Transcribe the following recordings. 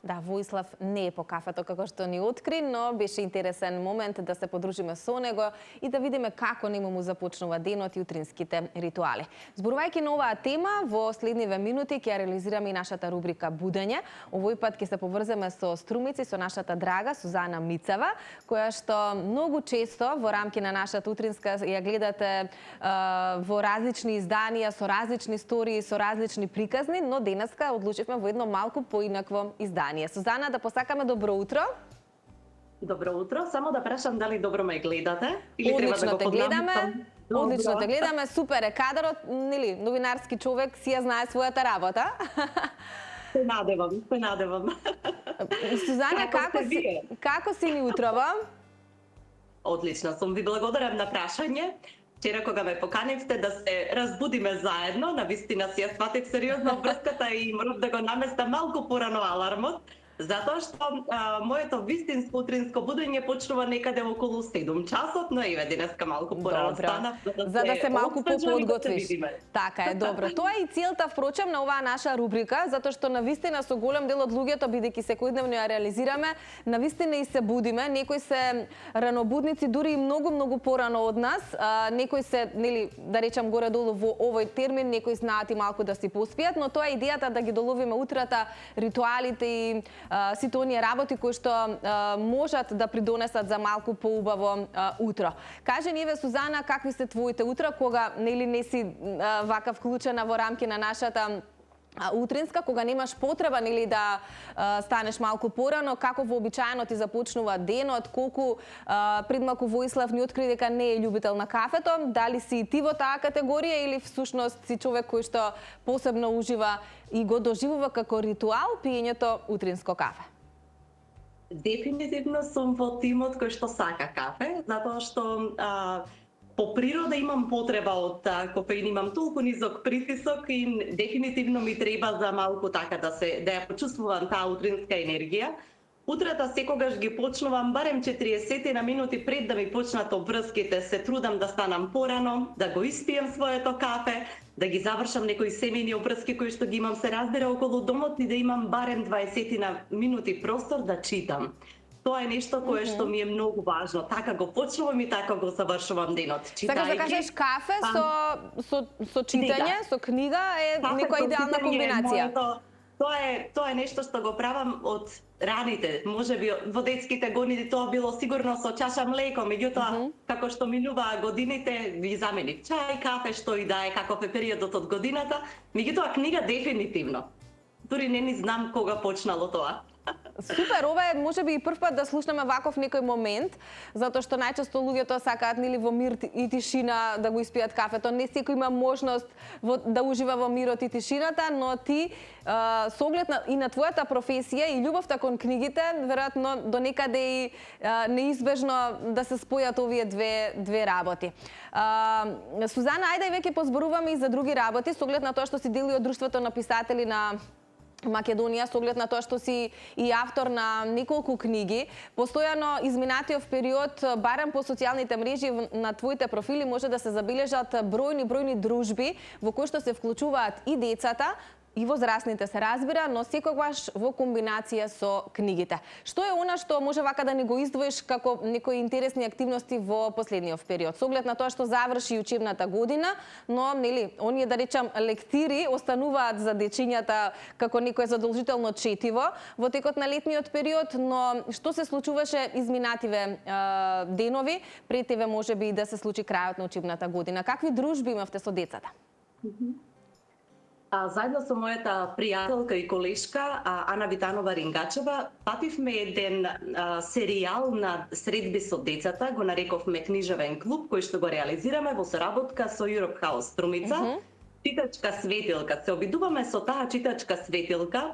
Да, Воислав не е по кафето како што ни откри, но беше интересен момент да се подружиме со него и да видиме како нему му започнува денот и утринските ритуали. Зборувајќи на оваа тема, во следниве минути ќе реализираме и нашата рубрика Будење. Овој пат ќе се поврземе со струмици, со нашата драга Сузана Мицева, која што многу често во рамки на нашата утринска ја гледате во различни изданија, со различни истории, со различни приказни, но денеска одлучивме во едно малку поинакво издание. Сузана, да посакаме добро утро. Добро утро, само да прашам дали добро ме гледате или Одлично треба да го гледаме. Одлично те гледаме, супер е кадрот, нели, новинарски човек си ја знае својата работа. Се надевам. Сузана, како си ни утрово? Одлично сум, ви благодарам на прашање. Вчера кога ме поканивте да се разбудиме заедно, навистина си ја сватив сериозно врската и морав да го наместам малку порано алармот, затоа што моето вистинско утринско будење почнува некаде околу 7 часот, но еве денеска малку порано станав за да се малку поподготвиш. Така е, добро. Тоа е и целта впрочем на оваа наша рубрика, затоа што навистина со голем дел од луѓето, бидејќи секојдневно ја реализираме, навистина и се будиме. Некои се ранобудници, дури и многу порано од нас. Некои се, нели, да речам горе-долу во овој термин, некои знаат и малку да си поспијат, но тоа е идејата да ги доловиме утрата, ритуалите и сите оние работи кои што можат да придонесат за малку поубаво утро. Кажи ни, Сузана, какви се твоите утра, кога нели не си вака вклучена во рамки на нашата утринска, кога немаш потреба нели да станеш малку порано, како вообичаено ти започнува денот, колку пред малку Воислав ни откри дека не е љубител на кафето, дали си и ти во таа категорија или всушност си човек кој што посебно ужива и го доживува како ритуал пиењето утринско кафе? Дефинитивно сум во тимот кој што сака кафе, затоа што по природа имам потреба од кофеин, имам толку низок притисок и дефинитивно ми треба за малку така да ја почувствувам таа утринска енергија. Утрата секогаш ги почнувам барем 40 на минути пред да ми почнат обврските, се трудам да станам порано, да го испијам своето кафе, да ги завршам некои семејни обврски кои што ги имам, се разбира околу домот и да имам барем 20 на минути простор да читам. Тоа е нешто кое што ми е многу важно. Така го почнувам и така го завршувам денот. Сакаш да кажеш кафе со читање, со книга е некоја идеална комбинација. Тоа е нешто што го правам од раните. Можеби во детските години тоа било сигурно со чаша млеко, меѓутоа како што минуваа годините ви заменив чај, кафе, што и да е, каков е периодот од годината. Меѓутоа книга дефинитивно. Дури не ни знам кога почнало тоа. Супер, ова е можеби и прв пат да слушнеме ваков некој момент, затоа што најчесто луѓето сакаат нели во мир и тишина да го испијат кафето. Не секој има можност да ужива во мирот и тишината, но ти со оглед и на твојата професија и љубовта кон книгите, веројатно до некаде и неизбежно да се спојат овие две работи. Сузана, ајде веќе позборуваме и за други работи, со оглед на тоа што си дел од Друштвото на писатели на Македонија, со оглед на тоа што си и автор на неколку книги. Постојано изминатиот период, барем по социјалните мрежи на твоите профили може да се забележат бројни дружби во кои што се вклучуваат и децата, и возрастните се разбира, но секогаш во комбинација со книгите. Што е она што може вака да ни го издвоиш како некои интересни активности во последниот период? Со оглед на тоа што заврши учебната година, но нели оние да речам лектири остануваат за дечињата како некое задолжително четиво во текот на летниот период, но што се случуваше изминативе денови, пред тебе можеби и да се случи крајот на учебната година? Какви дружби имавте со децата? Заедно со мојата пријателка и колешка Ана Витанова Рингачева пативме еден серијал на средби со децата, го нарековме книжевен клуб, кој што го реализираме во соработка со Europe House Струмица. Читачка светилка. Се обидуваме со таа читачка светилка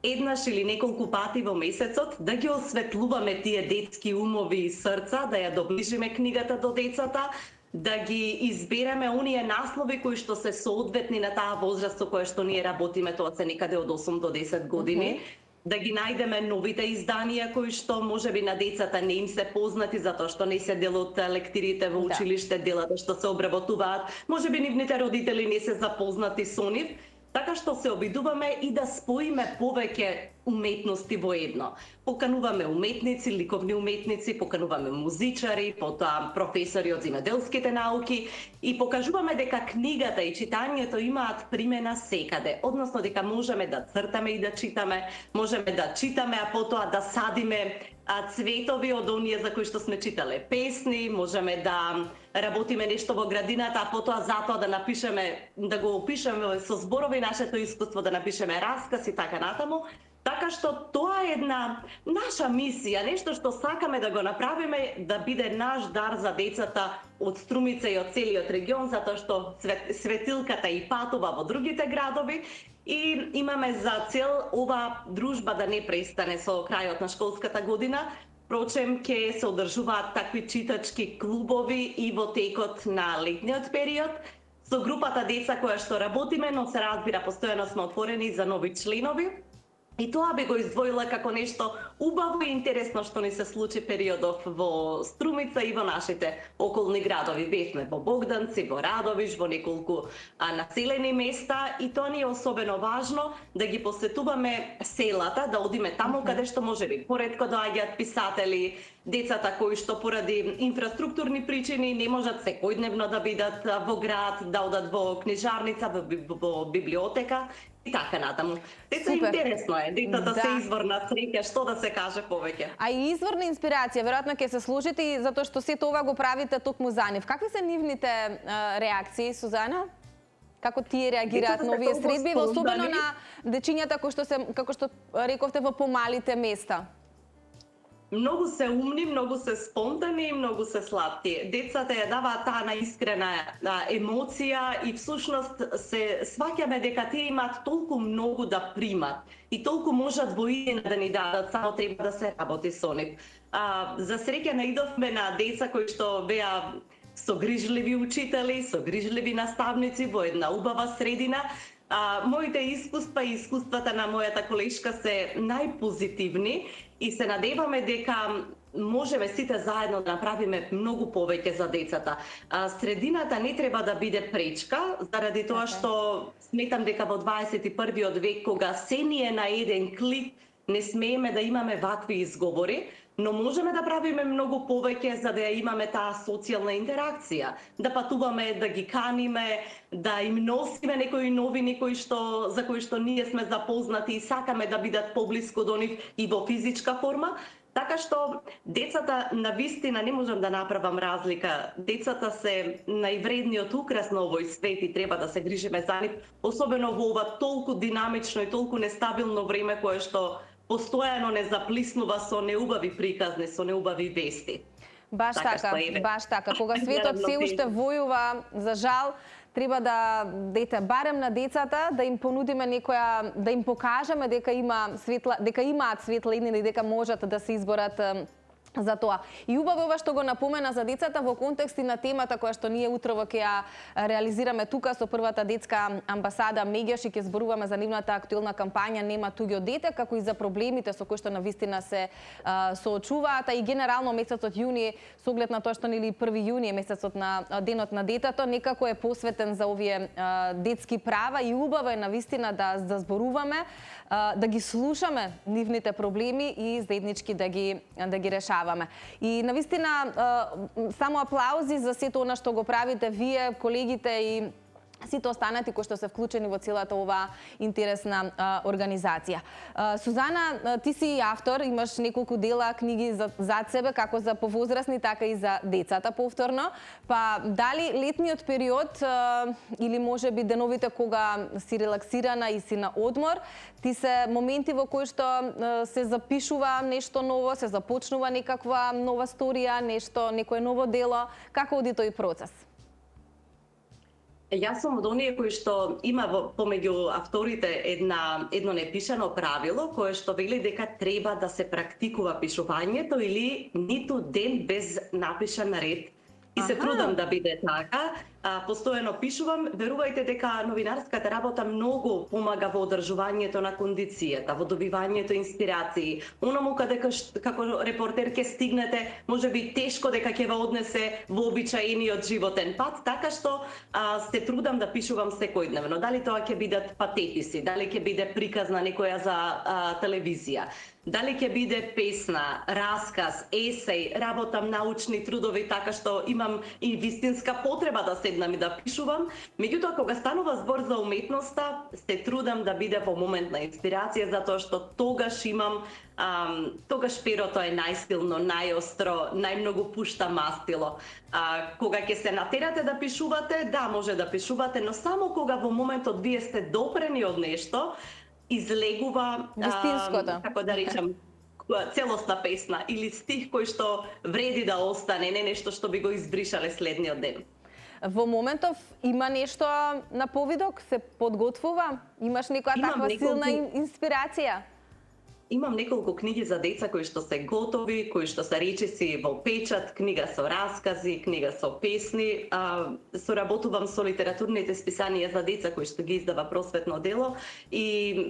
еднаш или неколку пати во месецот да ги осветлуваме тие детски умови и срца, да ја доближиме книгата до децата, да ги избереме оние наслови кои што се соодветни на таа возраст со која што ние работиме, тоа се некаде од 8 до 10 години, да ги најдеме новите изданија кои што можеби на децата не им се познати затоа што не се дел од лектирите во училиште, делата што се обработуваат, можеби нивните родители не се запознати со нив. Така што се обидуваме и да споиме повеќе уметности во едно. Покануваме уметници, ликовни уметници, покануваме музичари, потоа професори од земјоделските науки и покажуваме дека книгата и читањето имаат примена секаде, односно дека можеме да цртаме и да читаме, можеме да читаме, а потоа да садиме цветови од оние за кои што сме читале песни, можеме да работиме нешто во градината, а потоа затоа да напишеме, да го опишеме со зборови нашето искуство, да напишеме расказ и така натаму. Така што тоа е една наша мисија, нешто што сакаме да го направиме, да биде наш дар за децата од Струмица и од целиот регион, затоа што светилката и патува во другите градови и имаме за цел ова дружба да не престане со крајот на школската година. Впрочем, ќе се одржуваат такви читачки клубови и во текот на летниот период со групата деца која што работиме, но се разбира постојано сме отворени за нови членови. И тоа би го издвоила како нешто убаво и интересно што ни се случи периодов во Струмица и во нашите околни градови. Бевме во Богданци, во Радовиш, во неколку населени места и тоа ни е особено важно да ги посетуваме селата, да одиме таму каде што можеби поретко доаѓаат писатели, децата кои што поради инфраструктурни причини не можат секојдневно да бидат во град, да одат во книжарница, во библиотека и така натаму. Деца интересно е, децата се извор на среќа, што да се каже повеќе. А и извор на инспирација, веројатно ќе се служите и затоа што сето ова го правите токму за нив. Какви се нивните реакции, Сузана? Како тие реагираат на овие средби, особено на дечињата кои што се, како што рековте, во помалите места? Многу се умни, многу се спонтани и многу се сладки. Децата ја даваат таа наискрена емоција и всушност се сваќаме дека тие имаат толку многу да примат и толку можат во идеја да ни дадат, само треба да се работи со нив. За среќа наидовме на деца кои што беа согрижливи учители, согрижливи наставници во една убава средина. Моите искуства и искуствата на мојата колешка се најпозитивни и се надеваме дека можеме сите заедно да направиме многу повеќе за децата. Средината не треба да биде пречка, заради тоа што сметам дека во 21. век, кога се ни е на еден клик, не смееме да имаме вакви изговори, но можеме да правиме многу повеќе за да ја имаме таа социјална интеракција, да патуваме, да ги каниме, да им носиме некои новини за кои што ние сме запознати и сакаме да бидат поблиску до нив и во физичка форма. Така што децата навистина не можам да направам разлика. Децата се највредниот украс на овој свет и треба да се грижиме за нив, особено во ова толку динамично и толку нестабилно време кое што постојано не заплиснува со неубави приказни, со неубави вести. Баш така, баш така. Кога светот се уште војува, за жал, треба да барем на децата, да им понудиме некоја, да им покажеме дека имаат светла иднина и дека можат да се изборат за тоа. И убаво ова што го напомена за децата во контекст и на темата која што ние утрово ќе ја реализираме тука со првата детска амбасада Мегеш и ќе зборуваме за нивната актуелна кампања Нема туѓо дете, како и за проблемите со кои што навистина се соочуваат, а и генерално месецот јуни, со оглед на тоа што нели 1 јуни е месецот на денот на детето, некако е посветен за овие детски права и убаво е навистина да зборуваме, да ги слушаме нивните проблеми и заеднички да ги решаваме. И навистина само аплаузи за сето она што го правите вие, колегите и сите останати кои што се вклучени во целата оваа интересна организација. Сузана, ти си автор, имаш неколку дела книги зад себе, како за повозрасни, така и за децата повторно. Па дали летниот период или можеби деновите кога си релаксирана и си на одмор, ти се моменти во кои што се запишува нешто ново, се започнува некаква нова сторија, некое ново дело, како оди тој процес? Јас сум од оние кои што има помеѓу авторите едно непишано правило кое што вели дека треба да се практикува пишувањето или ниту ден без напишан ред. И се трудам да биде така. постојано пишувам, верувајте дека новинарската работа многу помага во одржувањето на кондицијата, во добивањето инспирации. Онаму каде како репортер ќе стигнете, можеби тешко дека ќе ве однесе во обичаениот животен пат, така што се трудам да пишувам секојдневно. Дали тоа ќе бидат патетиси, дали ќе биде приказ на некоја за телевизија, дали ќе биде песна, расказ, есеј, работам научни трудови, така што имам и вистинска потреба да седнам и да пишувам. Меѓутоа, кога станува збор за уметноста, се трудам да биде во момент на инспирација, затоа што тогаш имам, тогаш перото е најсилно, најостро, најмногу пушта мастило. Кога ќе се натерате да пишувате, да, може да пишувате, но само кога во моментот вие сте допрени од нешто, излегува, како да речам, целосна песна или стих кој што вреди да остане, не нешто што би го избришале следниот ден. Во моментов има нешто на повидок, се подготвува? Имаш некоја таква силна инспирација? Имам неколку книги за деца кои што се готови, кои што се речиси во печат, книга со раскази, книга со песни. Соработувам со литературните списанија за деца кои што ги издава Просветно дело и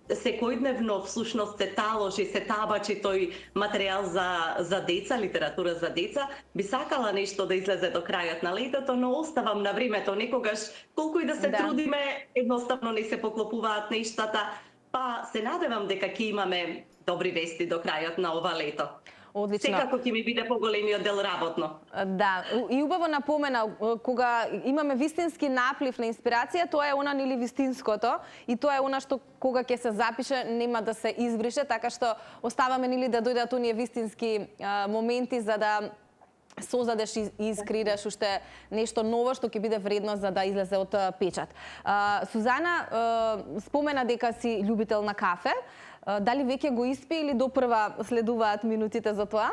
секојдневно всушност се таложи, се табачи тој материјал за деца, литература за деца. Би сакала нешто да излезе до крајот на летото, но оставам на времето. Некогаш колку и да се трудиме, едноставно не се поклопуваат нештата. Па се надевам дека ќе имаме добри вести до крајот на ова лето. Одлично. Секако ќе ми биде поголемиот дел работно. Да, и убаво напомена, кога имаме вистински наплив на инспирација, тоа е она нели вистинското и тоа е она што кога ќе се запише нема да се избрише, така што оставаме нели да дојдат оние вистински моменти за да созадеш и искрираш уште нешто ново што ќе биде вредно за да излезе од печат. Сузана спомена дека си љубител на кафе. Дали веќе го испи или допрва следуваат минутите за тоа?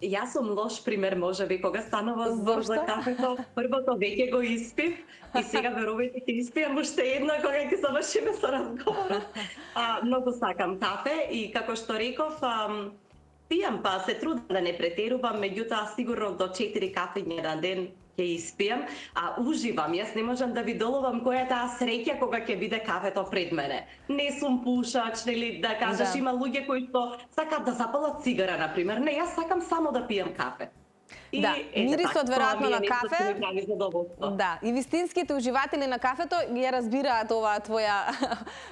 Јас сум лош пример, можеби, кога станува збор за кафето. Првото веќе го испив и сега верувајте ќе испијам уште едно кога ќе завршиме со разговорот. Многу сакам кафе и како што реков, пијам, па се трудам да не претерувам, меѓутоа сигурно до 4 кафења на ден ќе испијам, уживам. Јас не можам да ви доловам која е таа среќа кога ќе биде кафето пред мене. Не сум пушач, нели да кажеш, има луѓе кои што сакаат да запалат цигара, на пример. Не, јас сакам само да пијам кафе. Да, мирисот веројатно на кафе. Да, и вистинските уживатели на кафето ја разбираат оваа твоја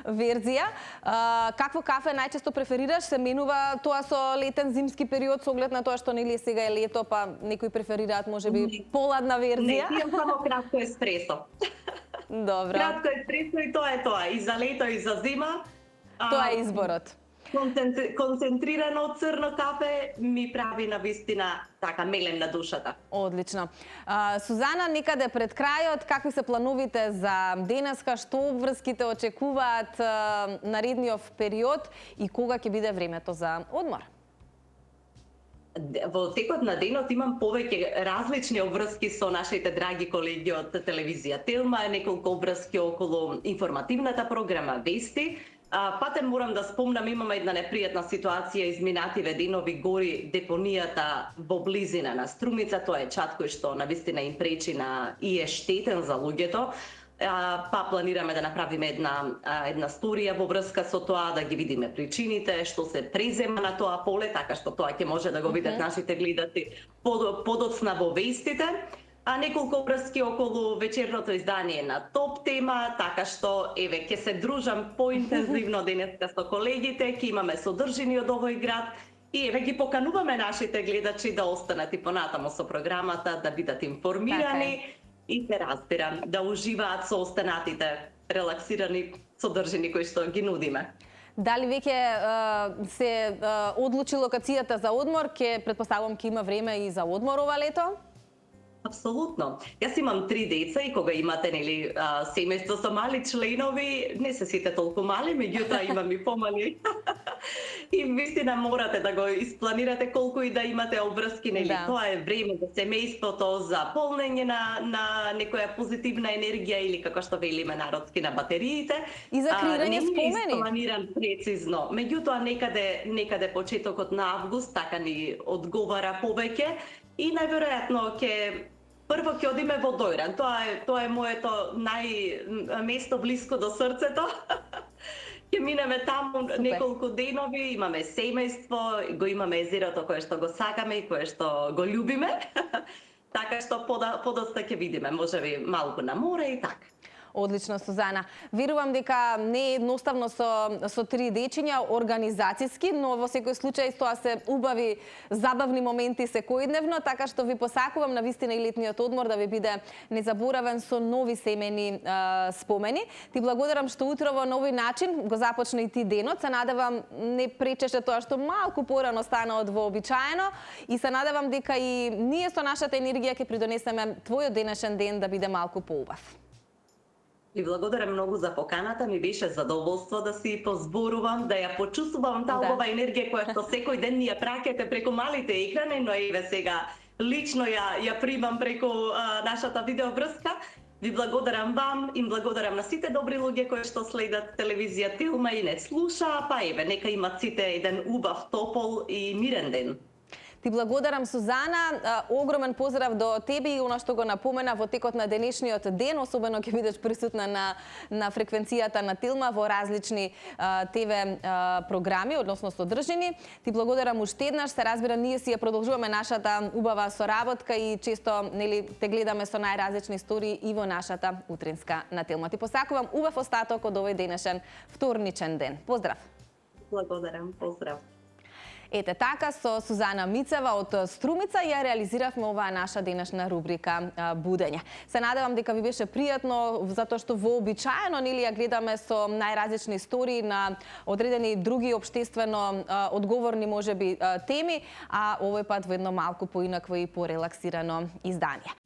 верзија. Какво кафе најчесто преферираш? Се менува тоа со летен, зимски период, со оглед на тоа што нели сега е лето, па некои преферираат можеби поладна верзија? Не, пијам само кратко еспресо. Добро. Кратко еспресо и тоа е тоа. И за лето и за зима. Тоа е изборот. Концентрирано црно кафе ми прави на вистина така мелем на душата. Одлично. Сузана, некаде пред крајот, какви се плановите за денеска, што обврските очекуваат наредниот период и кога ќе биде времето за одмор? Во текот на денот имам повеќе различни обврски со нашите драги колеги од телевизија Телма, неколку обврски околу информативната програма Вести. Патем морам да спомнам, имаме една непријатна ситуација изминативе денови гори депонијата во близина на Струмица. Тоа е чат кој што навистина им пречи и е штетен за луѓето. Па планираме да направиме една сторија во врска со тоа, да ги видиме причините, што се презема на тоа поле, така што тоа ќе може да го видат нашите гледаци подоцна во вестите. Неколку врски околу вечерното издание на Топ тема, така што еве ќе се дружам поинтензивно денеска со колегите, ќе имаме содржини од овој град и еве ги покануваме нашите гледачи да останат и понатаму со програмата, да бидат информирани и се разбирам, да уживаат со останатите релаксирани содржини кои што ги нудиме. Дали веќе се одлучи локацијата за одмор? Предпоставувам ќе има време и за одмор ова лето? Апсолутно. Јас имам 3 деца и кога имате нели семејство со мали членови, не се сите толку мали, меѓутоа имам и помали. И вистина морате да го испланирате колку и да имате обврски, нели тоа е време за семејството, за полнење на некоја позитивна енергија или како што велиме народски на батериите. И за креирање спомени. Не е планиран прецизно. Меѓутоа некаде почетокот на август така ни одговара повеќе и најверојатно ќе Прво ќе одиме во Дојран. Тоа е моето место блиско до срцето. Ќе минеме таму неколку денови, имаме семејство, го имаме езерото кое што го сакаме и кое што го љубиме. Така што подоста ќе видиме, можеби малку на море и така. Одлично, Сузана. Верувам дека не е едноставно со 3 дечиња организацијски, но во секој случај тоа се убави, забавни моменти секојдневно, така што ви посакувам навистина и летниот одмор да ви биде незаборавен со нови семени спомени. Ти благодарам што утро во нови начин го започна и ти денот. Се надевам не пречеше тоа што малку порано стана од вообичаено и се надевам дека и ние со нашата енергија ќе придонесеме твојот денешен ден да биде малку поубав. Ви благодарам многу за поканата, ми беше задоволство да си позборувам, да ја почувствувам таа убава енергија која што секој ден ни ја праќате преку малите екрани, но еве сега лично ја примам преку нашата видеоврска. Ви благодарам вам, им благодарам на сите добри луѓе кои што следат телевизија Тилма и не слуша, па еве нека имат сите еден убав, топол и мирен ден. Ти благодарам, Сузана. Огромен поздрав до тебе и оно што го напомена во текот на денешниот ден, особено ќе бидеш присутна на фреквенцијата на Тилма во различни ТВ програми, односно содржини. Ти благодарам уште еднаш. Се разбира, ние си ја продолжуваме нашата убава соработка и често те гледаме со најразлични истории и во нашата утринска на Тилма. Ти посакувам убав остаток од овој денешен вторничен ден. Поздрав. Благодарам, поздрав. Ете така, со Сузана Мицева од Струмица ја реализиравме оваа наша денешна рубрика Будење. Се надевам дека ви беше пријатно, затоа што вообичаено ја гледаме со најразлични истории на одредени други општествено одговорни можеби теми, а овој пат во едно малку поинакво и порелаксирано издание.